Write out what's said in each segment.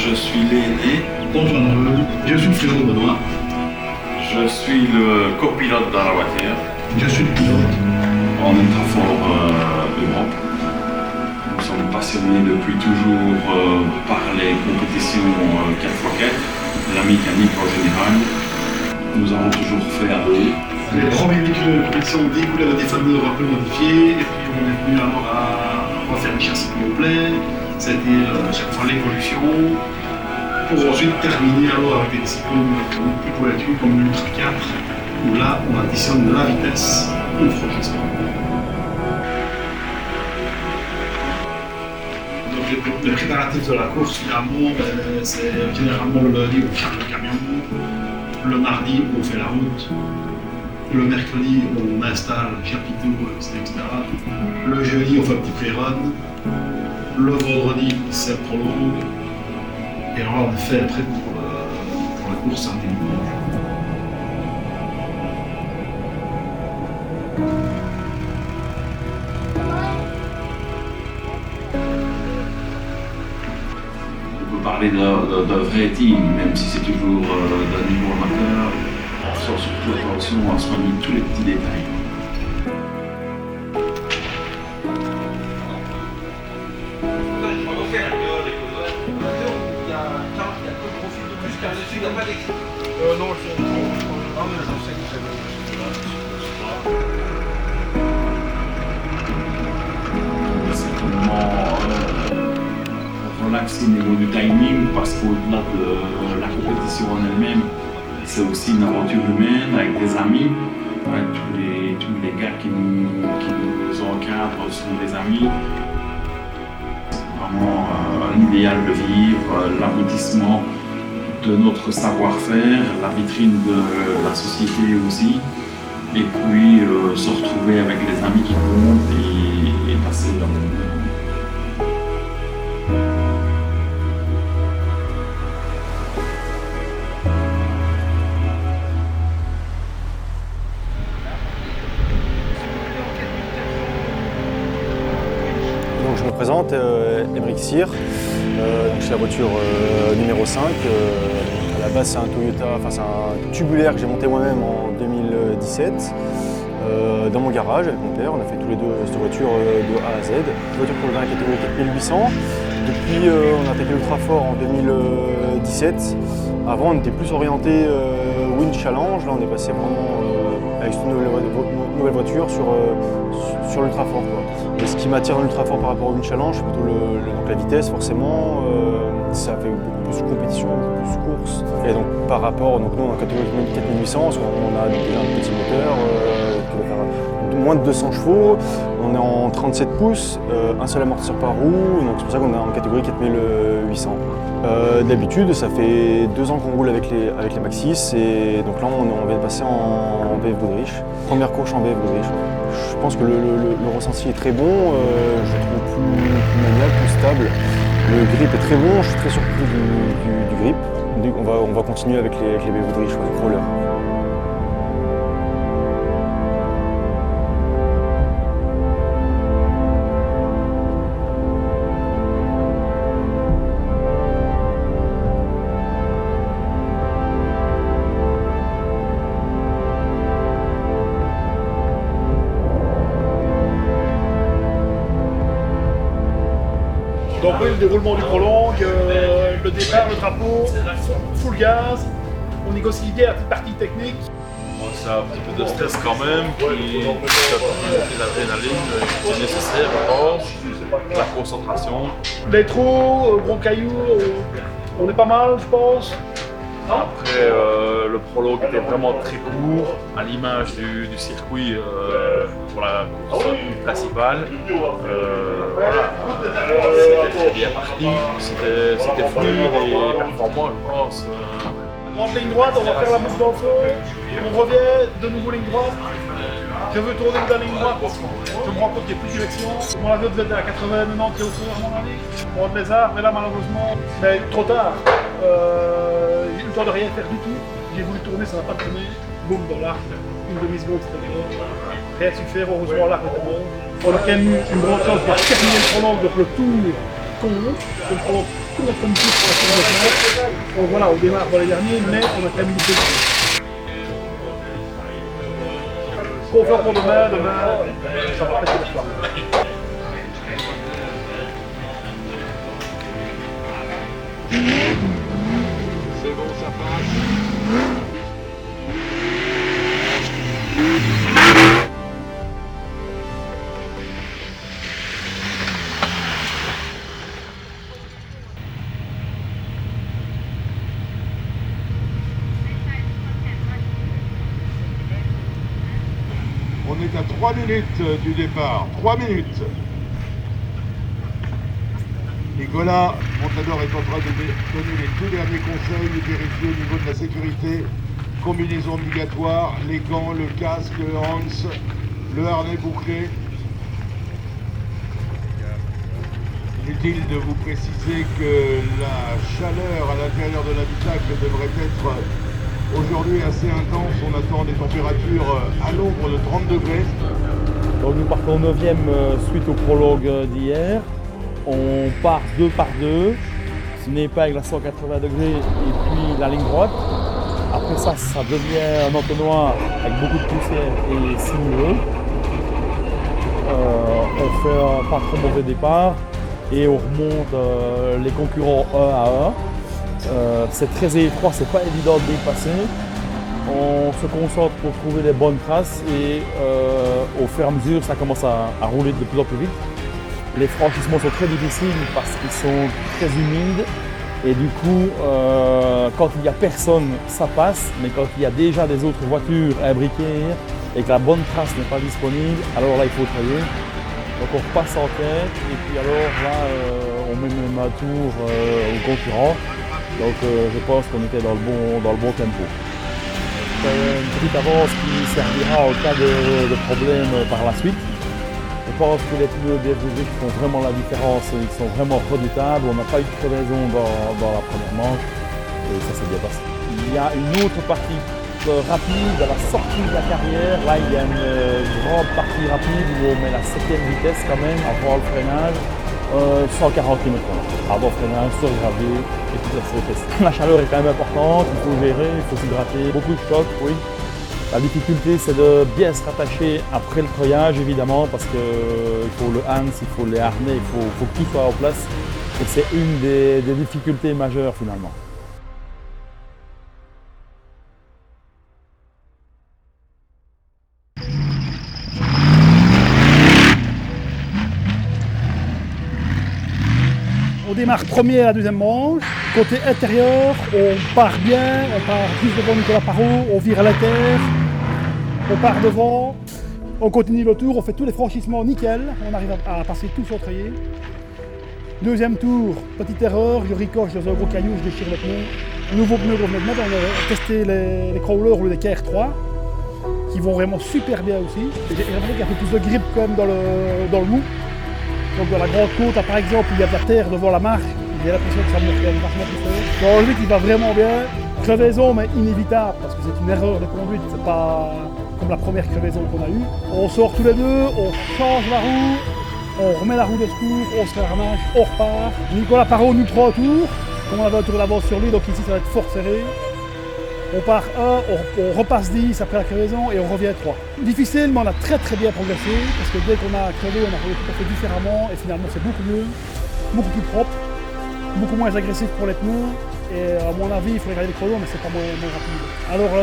Je suis l'aîné. Antoine Reul, je suis le frère de Benoît. Je suis le copilote dans la voiture. Je suis le pilote. En Ultrafort Europe. Nous sommes passionnés depuis toujours par les compétitions 4x4, la mécanique en général. Nous avons toujours fait à deux. Les premiers véhicules de compétition découlaient des fameux un peu modifiés, et puis on est venu alors à refaire des châssis complets. C'était à chaque fois l'évolution, pour ensuite terminer alors avec des disciplines plus pointues comme l'Ultra 4, où là on additionne la vitesse au franchissement. Donc les préparatifs de la course finalement, c'est généralement le lundi on charge le camion, le mardi on fait la route. Le mercredi, on installe chapiteau, etc. Le jeudi, on fait un petit pré-run. Le vendredi, c'est le prologue. Et alors, on est fait prêt pour la course samedi dimanche. On peut parler d'un vrai team, même si c'est toujours d'un niveau amateur. On fait surtout attention à soigner tous les petits détails. Relaxer au niveau du timing parce qu'au-delà de la compétition en elle-même, c'est aussi une aventure humaine avec des amis. Ouais, tous les gars qui nous encadrent sont des amis. C'est vraiment un idéal de vivre, l'aboutissement de notre savoir-faire, la vitrine de la société aussi. Et puis se retrouver avec les amis qui comptent et passer leur moment. Donc je me présente, Émeric Cyr, je suis la voiture numéro 5. À la base c'est un Toyota, enfin c'est un tubulaire que j'ai monté moi-même en 2017 dans mon garage avec mon père. On a fait tous les deux cette voiture de A à Z. Une voiture pour la catégorie 4800. Depuis on a attaqué l'Ultrafort en 2017. Avant on était plus orienté Win Challenge, là on est passé vraiment avec cette nouvelle voiture sur l'Ultrafort. Et ce qui m'attire dans l'Ultrafort par rapport au Win Challenge, c'est plutôt donc la vitesse forcément. Ça fait beaucoup plus de compétition, beaucoup plus de courses. Et donc par rapport, donc nous en catégorie 4800, on a déjà un petit moteur qui va faire moins de 200 chevaux. On est en 37 pouces, un seul amortisseur par roue, donc c'est pour ça qu'on est en catégorie 4800. D'habitude, ça fait 2 ans qu'on roule avec les Maxis et donc là on vient de passer en VF Goodrich. Première course en VF Goodrich. Je pense que le ressenti est très bon, je le trouve plus maniable, plus stable. Le grip est très bon, je suis très surpris du grip. On va continuer avec les VF Goodrich, les crawlers. Donc oui, le déroulement du prolongue, le départ, le drapeau, full gaz, on négocie bien la petite partie technique. C'est un petit peu de stress quand même, qui fait l'adrénaline qui est nécessaire, je pense, la concentration. Les trous, gros cailloux, on est pas mal, je pense. Après, le prologue était vraiment très court, à l'image du circuit pour la course principale. Voilà, c'était très bien parti, c'était fluide et performant, je pense. Grande ligne droite, on va faire la boucle dans le feu, on revient, de nouveau ligne droite. Je veux tourner de la ligne droite parce que je me rends compte qu'il n'y a plus de direction. Mon avion devait être à 80-90 km/h à mon avis. On rentre les arbres, mais là malheureusement, mais trop tard. J'ai eu le temps de rien faire du tout. J'ai voulu tourner, ça n'a pas tourné. Boum, dans l'arc, une demi-seconde, c'était mort. Rien su faire, heureusement l'arc était bon. On a quand même eu une grande chance de terminer le prolonge, donc le tour compte. Le prolonge tout notre comité pour la série de mètres. Donc voilà, on démarre dans les derniers, mais on a quand même limité le temps. Confort pour demain, ça va passer le soir. C'est bon, ça passe. On est à 3 minutes du départ. 3 minutes. Nicolas Montador est en train de donner les tout derniers conseils et vérifier au niveau de la sécurité. Combinaison obligatoire, les gants, le casque, le Hans, le harnais bouclé. Inutile de vous préciser que la chaleur à l'intérieur de l'habitacle devrait être aujourd'hui assez intense. On attend des températures à l'ombre de 30 degrés. Donc nous partons 9e suite au prologue d'hier. On part 2 par 2, ce n'est pas avec la 180 degrés et puis la ligne droite. Après ça, ça devient un entonnoir avec beaucoup de poussière et sinueux. On fait un pas trop mauvais départ et on remonte les concurrents 1 à 1. C'est très étroit, c'est pas évident de dépasser. On se concentre pour trouver les bonnes traces et au fur et à mesure, ça commence à rouler de plus en plus vite. Les franchissements sont très difficiles parce qu'ils sont très humides et du coup, quand il n'y a personne, ça passe, mais quand il y a déjà des autres voitures imbriquées et que la bonne trace n'est pas disponible, alors là, il faut travailler. Donc on repasse en tête et puis alors là, on met même un tour aux concurrents. Donc je pense qu'on était dans le bon tempo. Une petite avance qui servira en cas de problème par la suite. Je pense que les pneus BFDG font vraiment la différence, ils sont vraiment redoutables, on n'a pas eu de crevaison dans la première manche et ça s'est bien passé. Il y a une autre partie rapide à la sortie de la carrière, là il y a une grande partie rapide où on met la 7e vitesse quand même avant le freinage, 140 km/h. Avant freinage, sur gravé et puis ça se teste. La chaleur est quand même importante, il faut gérer, il faut s'hydrater, beaucoup de chocs, oui. La difficulté, c'est de bien se rattacher après le treuillage, évidemment, parce qu'il faut le Hans, il faut les harnais, il faut que tout soit en place. Et c'est une des difficultés majeures, finalement. On démarre premier à la deuxième manche. Côté intérieur, on part bien, on part juste devant Nicolas Parot, on vire à l'intérieur, on part devant, on continue le tour, on fait tous les franchissements nickel, on arrive à passer tout sur le treillis. Deuxième tour, petite erreur, je ricoche dans un gros caillou, je déchire le pneu. Nouveau pneu qu'on venait de mettre, on a testé les crawlers ou les KR3, qui vont vraiment super bien aussi. J'ai remarqué qu'il y a un peu plus de grip quand même dans le mou. Donc dans la grande côte, là, par exemple, il y a de la terre devant la marche, j'ai l'impression que ça monte quand même vachement plus fort. Dans le vite, il va vraiment bien. Crevaison, mais inévitable, parce que c'est une erreur de conduite, c'est pas comme la première crevaison qu'on a eue. On sort tous les deux, on change la roue, on remet la roue de secours, on se ramène, on repart. Nicolas Parot nous prend au tour, comme on avait un tour d'avance sur lui, donc ici ça va être fort serré. On part 1, on repasse 10 après la crevaison et on revient 3. Difficile, mais on a très bien progressé, parce que dès qu'on a crevé, on a roulé tout à fait différemment, et finalement c'est beaucoup mieux, beaucoup plus propre, beaucoup moins agressif pour les pneus. Et à mon avis, il faut regarder les chronos, mais c'est pas moins rapide. Alors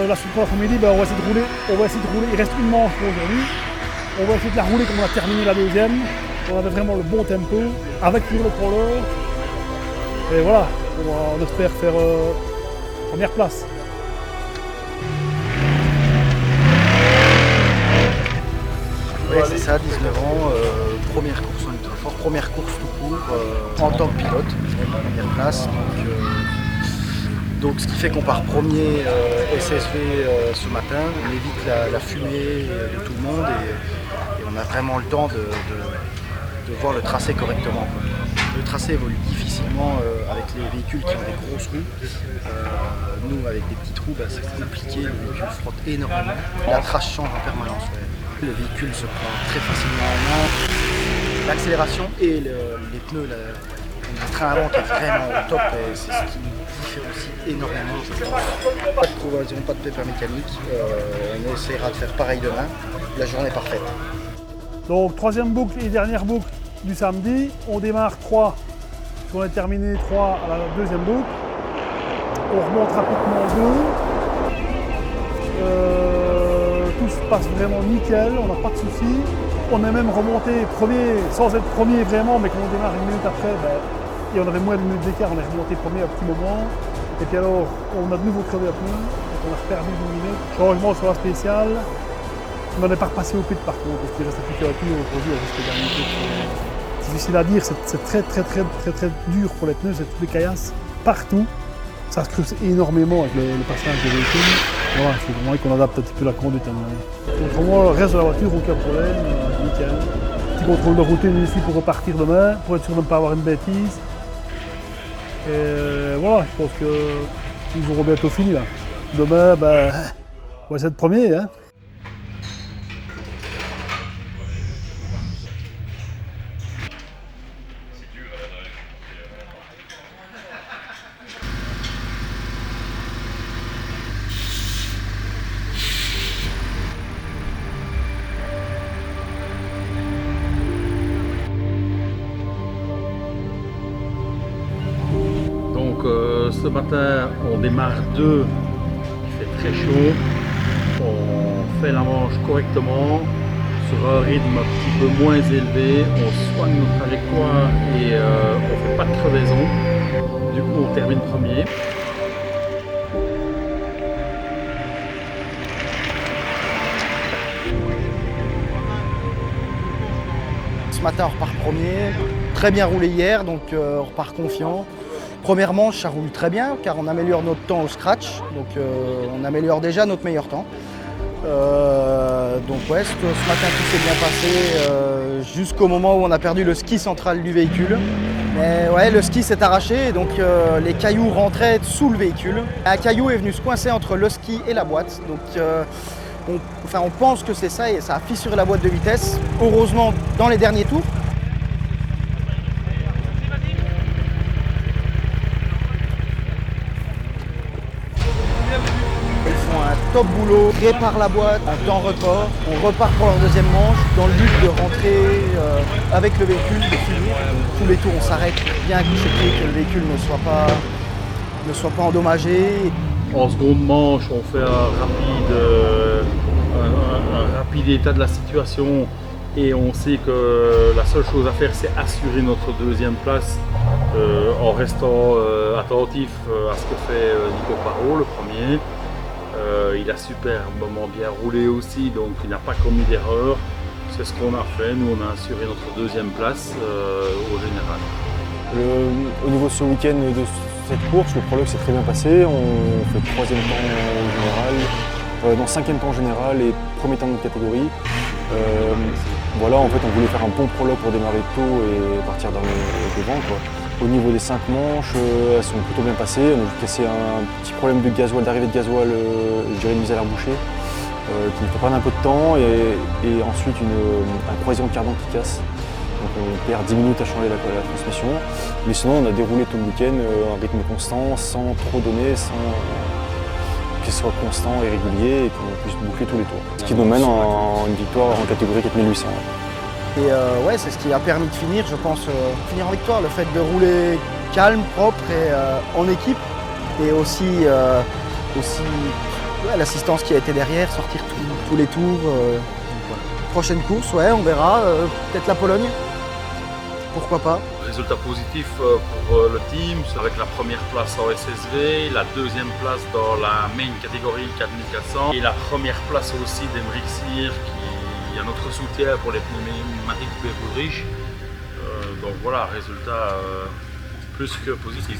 la suite pour l'après-midi, on va essayer de rouler. Il reste une manche pour aujourd'hui. On va essayer de la rouler comme on a terminé la deuxième. On avait vraiment le bon tempo, avec toujours le crawler. Et voilà, on espère faire première place. Oui, c'est ça, 19 ans, première course en ultrafort, première course tout court, en tant que pilote, première place. Donc ce qui fait qu'on part premier SSV ce matin, on évite la fumée de tout le monde et on a vraiment le temps de voir le tracé correctement, quoi. Le tracé évolue difficilement avec les véhicules qui ont des grosses roues. Nous, avec des petites roues, c'est compliqué, le véhicule frotte énormément. La trace change en permanence. Ouais. Le véhicule se prend très facilement en main. L'accélération et les pneus un train avant qui est vraiment au top et c'est ce qui nous différencie énormément. Pas de crevaison, pas de pépins mécaniques. On essaiera de faire pareil demain. La journée est parfaite. Donc troisième boucle et dernière boucle du samedi. On démarre 3. On a terminé 3 à la deuxième boucle. On remonte rapidement 2. Tout se passe vraiment nickel, on n'a pas de soucis. On est même remonté premier, sans être premier vraiment, mais quand on démarre une minute après, et on avait moins d'une minute d'écart, on est remonté premier à un petit moment. Et puis alors, on a de nouveau crevé à pneu, donc on a perdu une minute. Changement sur la spéciale. On n'en est pas repassé au pit par contre, parce qu'il restait plus que la pneu aujourd'hui jusqu'au dernier pit. C'est difficile à dire, c'est très dur pour les pneus, c'est toutes les caillasses, partout. Ça se creuse énormément avec le passage des véhicules. Voilà, il faut vraiment qu'on adapte un petit peu la conduite. Autrement, le reste de la voiture, aucun problème, nickel. Petit contrôle de routine ici pour repartir demain, pour être sûr de ne pas avoir une bêtise. Et voilà, je pense que nous aurons bientôt fini là. Demain, on va essayer de premier. Hein. Ce matin, on démarre 2, il fait très chaud, on fait la manche correctement, sur un rythme un petit peu moins élevé, on soigne notre trajectoire et on ne fait pas de crevaison, du coup on termine premier. Ce matin on repart premier, très bien roulé hier, donc on repart confiant. Première manche, ça roule très bien car on améliore notre temps au scratch, donc on améliore déjà notre meilleur temps. Donc ouais, ce matin tout s'est bien passé jusqu'au moment où on a perdu le ski central du véhicule. Mais ouais, le ski s'est arraché, donc les cailloux rentraient sous le véhicule. Un caillou est venu se coincer entre le ski et la boîte, donc on pense que c'est ça et ça a fissuré la boîte de vitesse. Heureusement dans les derniers tours. Top boulot, répare la boîte en temps record. On repart pour leur deuxième manche dans le but de rentrer avec le véhicule, de finir. Tous les tours on s'arrête bien checker que le véhicule ne soit pas endommagé. En seconde manche, on fait un rapide état de la situation et on sait que la seule chose à faire c'est assurer notre deuxième place en restant attentif à ce que fait Nico Parot, le premier. Il a superbement bien roulé aussi, donc il n'a pas commis d'erreur. C'est ce qu'on a fait, nous on a assuré notre deuxième place au général. Au niveau de ce week-end de cette course, le prologue s'est très bien passé. On fait troisième temps général, non, cinquième temps général et premier temps de notre catégorie. Voilà, en fait on voulait faire un bon prologue pour démarrer tôt et partir dans le devant, quoi. Au niveau des 5 manches, elles sont plutôt bien passées. On a juste cassé un petit problème de gasoil, d'arrivée de gasoil, je dirais une mise à l'air bouchée, qui nous fait prendre un peu de temps et ensuite un croisillon de cardan qui casse. Donc on perd 10 minutes à changer la transmission. Mais sinon on a déroulé tout le week-end à un rythme constant, sans trop donner, sans que ce soit constant et régulier et qu'on puisse boucler tous les tours. Ce qui nous mène en une victoire en catégorie 4800. Et ouais, c'est ce qui a permis de finir, je pense, finir en victoire. Le fait de rouler calme, propre et en équipe. Et aussi, ouais, l'assistance qui a été derrière, sortir tous les tours. Prochaine course, ouais, on verra. Peut-être la Pologne. Pourquoi pas. Résultat positif pour le team, avec la première place en SSV, la deuxième place dans la main catégorie 4400 et la première place aussi d'Emeric Sier qui a notre soutien pour les pneumatiques Beverich. Donc voilà, résultat plus que positif.